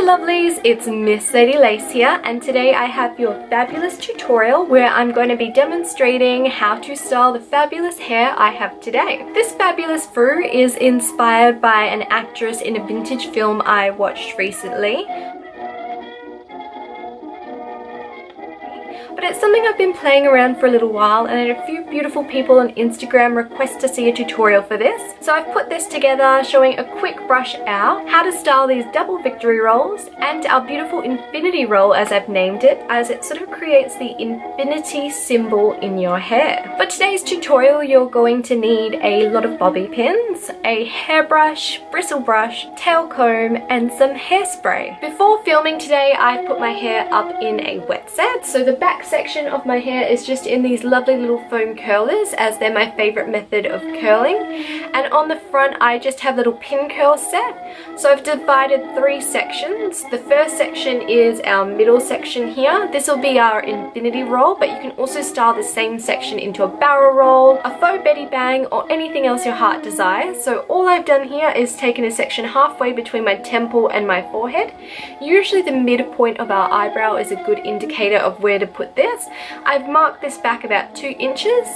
lovelies, it's Miss Lady Lace here, and today I have your fabulous tutorial where I'm going to be demonstrating how to style the fabulous hair I have today. This fabulous fro is inspired by an actress in a vintage film I watched recently. But it's something I've been playing around for a little while, and I had a few beautiful people on Instagram request to see a tutorial for this. So I've put this together showing a quick brush out, how to style these double victory rolls, and our beautiful infinity roll as I've named it, as it sort of creates the infinity symbol in your hair. For today's tutorial you're going to need a lot of bobby pins, a hairbrush, bristle brush, tail comb, and some hairspray. Before filming today I've put my hair up in a wet set, so the back section of my hair is just in these lovely little foam curlers, as they're my favorite method of curling, and on the front I just have little pin curl set. So I've divided 3 sections. The first section is our middle section here. This will be our infinity roll, but you can also style the same section into a barrel roll, a faux Betty Bang, or anything else your heart desires. So all I've done here is taken a section halfway between my temple and my forehead. Usually the midpoint of our eyebrow is a good indicator of where to put this. I've marked this back about 2 inches,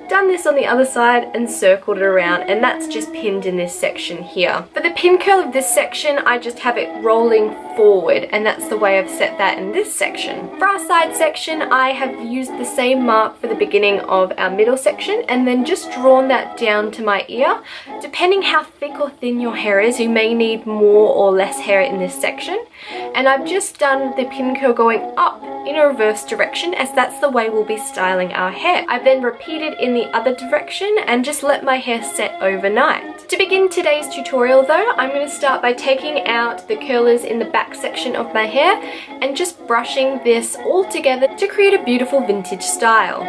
done this on the other side and circled it around, and that's just pinned in this section here. For the pin curl of this section I just have it rolling forward, and that's the way I've set that in this section. For our side section I have used the same mark for the beginning of our middle section and then just drawn that down to my ear. Depending how thick or thin your hair is, you may need more or less hair in this section, and I've just done the pin curl going up in a reverse direction, as that's the way we'll be styling our hair. I've then repeated in the other direction and just let my hair set overnight. To begin today's tutorial though, I'm going to start by taking out the curlers in the back section of my hair and just brushing this all together to create a beautiful vintage style.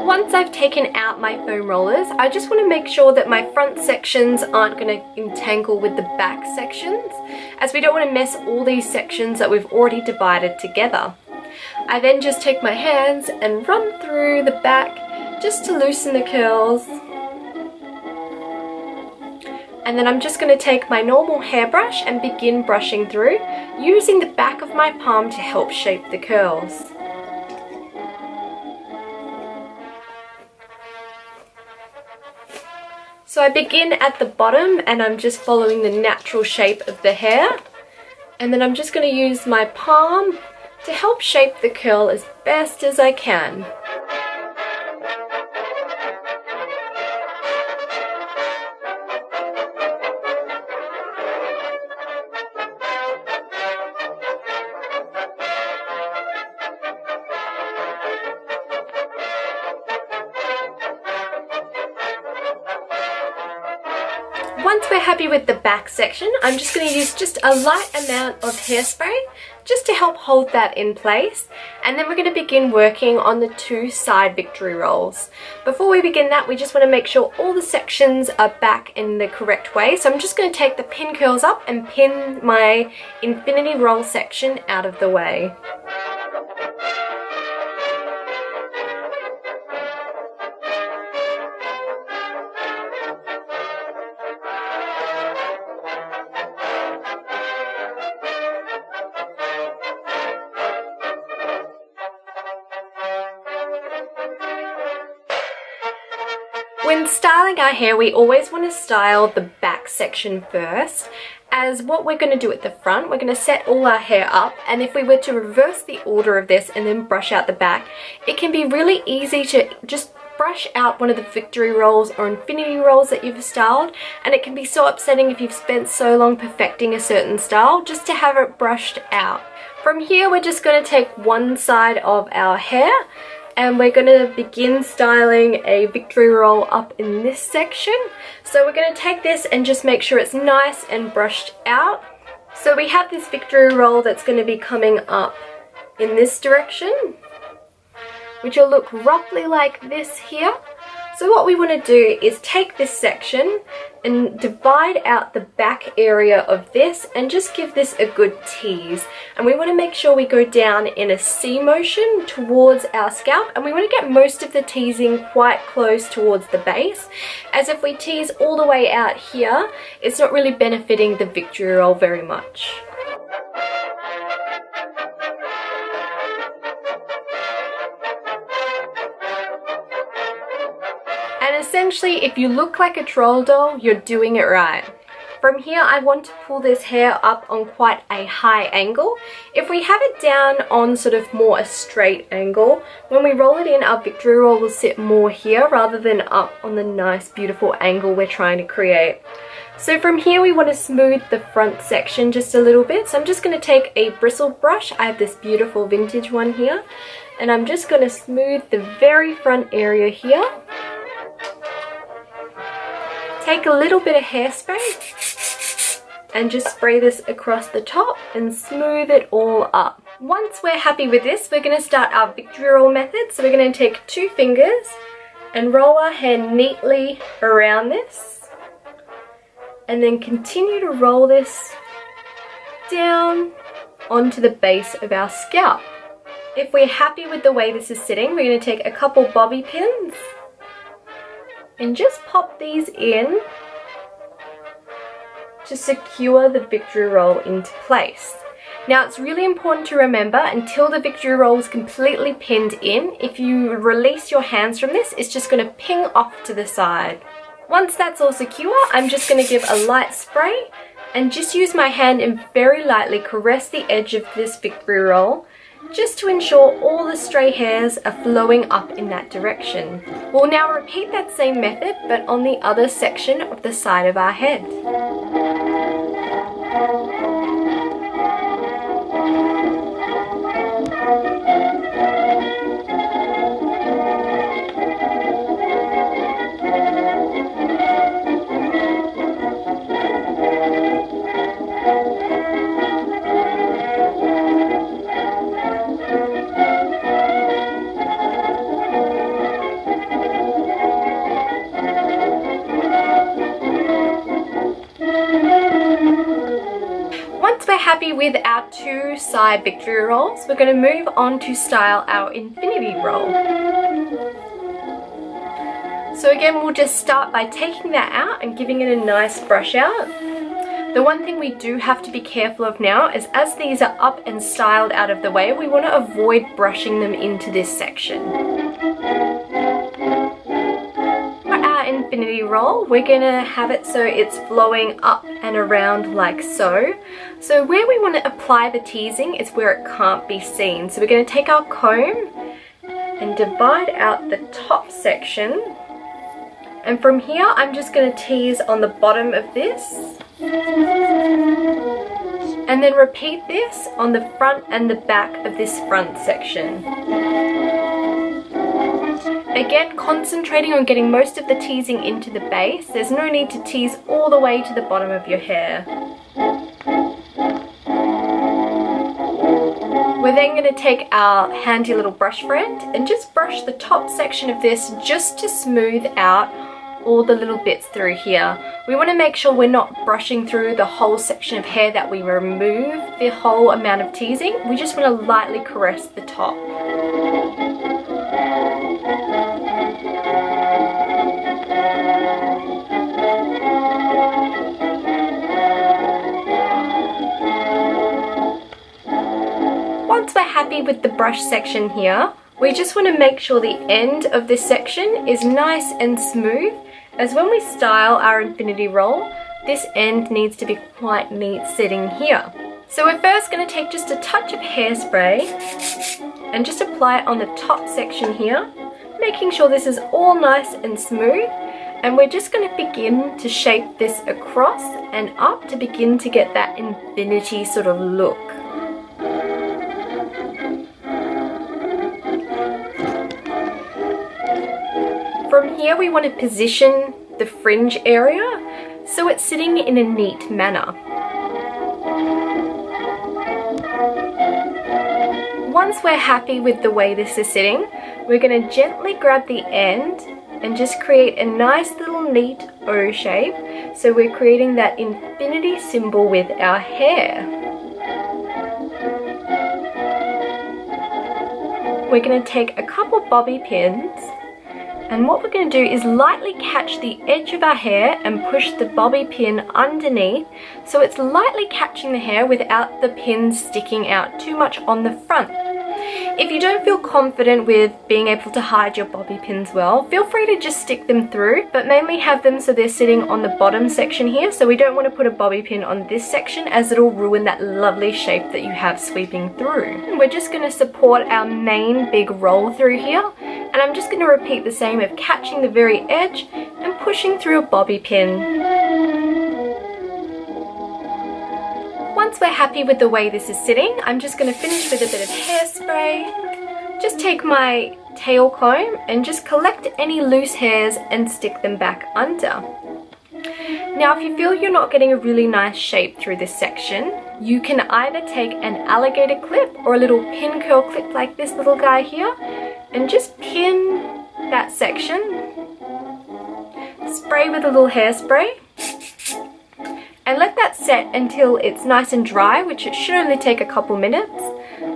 Once I've taken out my foam rollers, I just want to make sure that my front sections aren't going to entangle with the back sections, as we don't want to mess all these sections that we've already divided together. I then just take my hands and run through the back just to loosen the curls. And then I'm just going to take my normal hairbrush and begin brushing through, using the back of my palm to help shape the curls. So I begin at the bottom and I'm just following the natural shape of the hair, and then I'm just going to use my palm to help shape the curl as best as I can. Once we're happy with the back section, I'm just going to use just a light amount of hairspray just to help hold that in place, and then we're going to begin working on the 2 side victory rolls. Before we begin that, we just want to make sure all the sections are back in the correct way, so I'm just going to take the pin curls up and pin my infinity roll section out of the way. When styling our hair, we always want to style the back section first, as what we're going to do at the front, we're going to set all our hair up, and if we were to reverse the order of this and then brush out the back, it can be really easy to just brush out one of the victory rolls or infinity rolls that you've styled, and it can be so upsetting if you've spent so long perfecting a certain style just to have it brushed out. From here we're just going to take one side of our hair and we're going to begin styling a victory roll up in this section. So we're going to take this and just make sure it's nice and brushed out. So we have this victory roll that's going to be coming up in this direction, which will look roughly like this here. So what we want to do is take this section and divide out the back area of this and just give this a good tease. And we want to make sure we go down in a C motion towards our scalp, and we want to get most of the teasing quite close towards the base, as if we tease all the way out here, it's not really benefiting the victory roll very much. And essentially, if you look like a troll doll, you're doing it right. From here, I want to pull this hair up on quite a high angle. If we have it down on sort of more a straight angle, when we roll it in, our victory roll will sit more here rather than up on the nice, beautiful angle we're trying to create. So from here, we want to smooth the front section just a little bit. So I'm just going to take a bristle brush. I have this beautiful vintage one here, and I'm just going to smooth the very front area here. Take a little bit of hairspray and just spray this across the top and smooth it all up. Once we're happy with this, we're going to start our victory roll method. So we're going to take 2 fingers and roll our hair neatly around this, and then continue to roll this down onto the base of our scalp. If we're happy with the way this is sitting, we're going to take a couple bobby pins and just pop these in to secure the victory roll into place. Now, it's really important to remember, until the victory roll is completely pinned in, if you release your hands from this, it's just going to ping off to the side. Once that's all secure, I'm just going to give a light spray and just use my hand and very lightly caress the edge of this victory roll, just to ensure all the stray hairs are flowing up in that direction. We'll now repeat that same method, but on the other section of the side of our head. Happy with our 2 side victory rolls, we're going to move on to style our infinity roll. So again, we'll just start by taking that out and giving it a nice brush out. The one thing we do have to be careful of now is, as these are up and styled out of the way, we want to avoid brushing them into this section. Infinity roll, we're going to have it so it's flowing up and around like so. So where we want to apply the teasing is where it can't be seen. So we're going to take our comb and divide out the top section, and from here I'm just going to tease on the bottom of this, and then repeat this on the front and the back of this front section. Again, concentrating on getting most of the teasing into the base. There's no need to tease all the way to the bottom of your hair. We're then going to take our handy little brush friend and just brush the top section of this just to smooth out all the little bits through here. We want to make sure we're not brushing through the whole section of hair that we remove the whole amount of teasing. We just want to lightly caress the top. Once we're happy with the brush section here, we just want to make sure the end of this section is nice and smooth, as when we style our infinity roll, this end needs to be quite neat sitting here. So we're first going to take just a touch of hairspray and just apply it on the top section here, making sure this is all nice and smooth. And we're just going to begin to shape this across and up to begin to get that infinity sort of look. From here, we want to position the fringe area so it's sitting in a neat manner. Once we're happy with the way this is sitting, we're going to gently grab the end and just create a nice little neat O shape. So we're creating that infinity symbol with our hair. We're going to take a couple bobby pins, and what we're going to do is lightly catch the edge of our hair and push the bobby pin underneath, so it's lightly catching the hair without the pins sticking out too much on the front. If you don't feel confident with being able to hide your bobby pins well, feel free to just stick them through, but mainly have them so they're sitting on the bottom section here. So we don't want to put a bobby pin on this section, as it'll ruin that lovely shape that you have sweeping through. We're just going to support our main big roll through here, and I'm just going to repeat the same of catching the very edge and pushing through a bobby pin. Once we're happy with the way this is sitting, I'm just going to finish with a bit of hairspray. Just take my tail comb and just collect any loose hairs and stick them back under. Now, if you feel you're not getting a really nice shape through this section, you can either take an alligator clip or a little pin curl clip like this little guy here and just pin that section. Spray with a little hairspray. And let that set until it's nice and dry, which it should only take a couple minutes.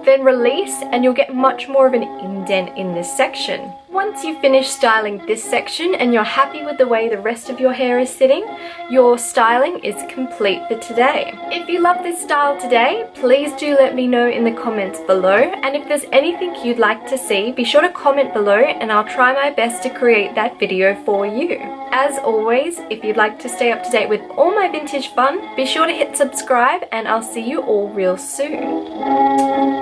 Then release and you'll get much more of an indent in this section. Once you've finished styling this section and you're happy with the way the rest of your hair is sitting, your styling is complete for today. If you love this style today, please do let me know in the comments below. And if there's anything you'd like to see, be sure to comment below and I'll try my best to create that video for you. As always, if you'd like to stay up to date with all my vintage fun, be sure to hit subscribe and I'll see you all real soon.